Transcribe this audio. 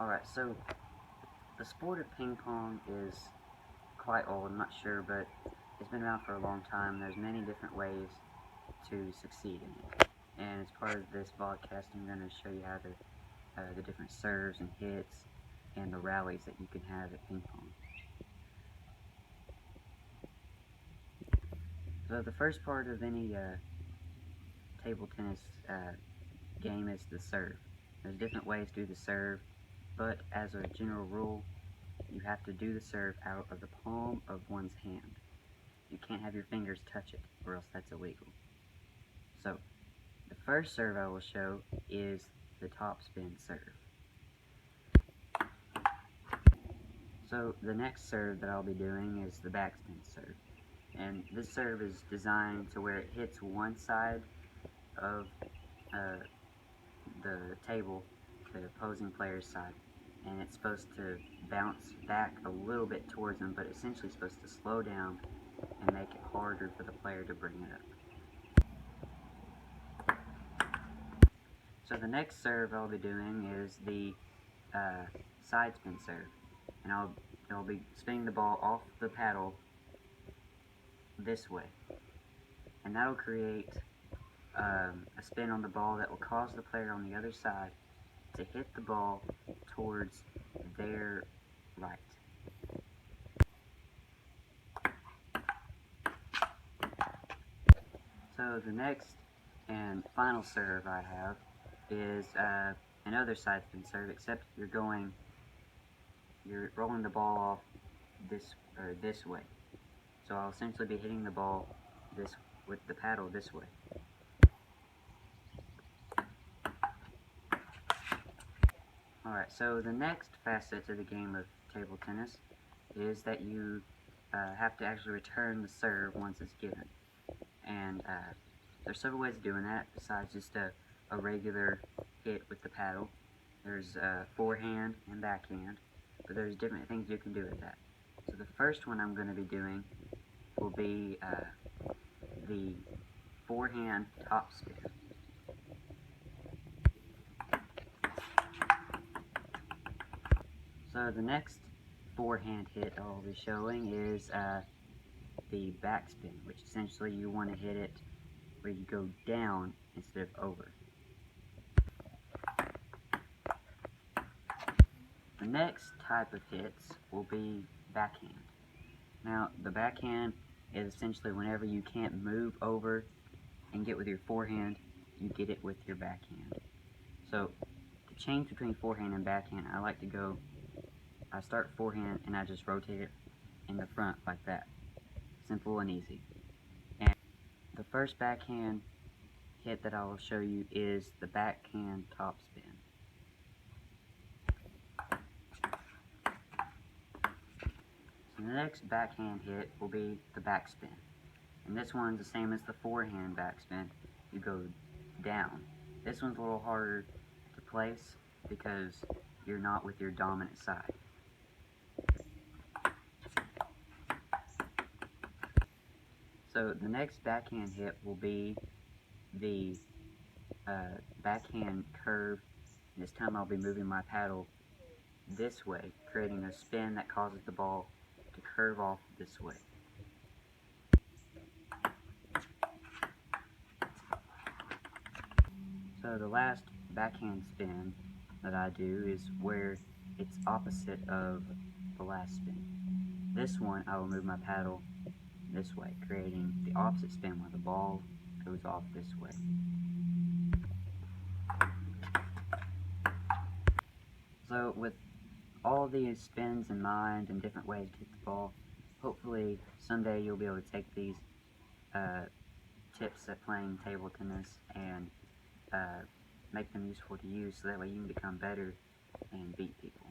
Alright, so the sport of ping pong is quite old, I'm not sure, but it's been around for a long time. There's many different ways to succeed in it. And as part of this vodcast, I'm going to show you how the different serves and hits and the rallies that you can have at ping pong. So the first part of any table tennis game is the serve. There's different ways to do the serve, but as a general rule, you have to do the serve out of the palm of one's hand. You can't have your fingers touch it, or else that's illegal. So, the first serve I will show is the topspin serve. So, the next serve that I'll be doing is the backspin serve. And this serve is designed to where it hits one side of the table, the opposing player's side, and it's supposed to bounce back a little bit towards them, but essentially supposed to slow down and make it harder for the player to bring it up. So the next serve I'll be doing is the side spin serve, and I'll be spinning the ball off the paddle this way, and that'll create a spin on the ball that will cause the player on the other side to hit the ball towards their right. So the next and final serve I have is another side spin serve, except you're rolling the ball off this way. So I'll essentially be hitting the ball with the paddle this way. Alright, so the next facet to the game of table tennis is that you have to actually return the serve once it's given. And there's several ways of doing that besides just a regular hit with the paddle. There's forehand and backhand, but there's different things you can do with that. So the first one I'm going to be doing will be the forehand topspin. So the next forehand hit I'll be showing is the backspin, which essentially you want to hit it where you go down instead of over. The next type of hits will be backhand. Now, the backhand is essentially whenever you can't move over and get with your forehand, you get it with your backhand. So, to change between forehand and backhand, I start forehand and I just rotate it in the front like that. Simple and easy. And the first backhand hit that I will show you is the backhand topspin. So the next backhand hit will be the backspin. And this one's the same as the forehand backspin. You go down. This one's a little harder to place because you're not with your dominant side. So the next backhand hit will be the backhand curve. This time I'll be moving my paddle this way, creating a spin that causes the ball to curve off this way. So the last backhand spin that I do is where it's opposite of the last spin. This one I will move my paddle this way, creating the opposite spin where the ball goes off this way. So with all these spins in mind and different ways to hit the ball, hopefully someday you'll be able to take these tips at playing table tennis and make them useful to you so that way you can become better and beat people.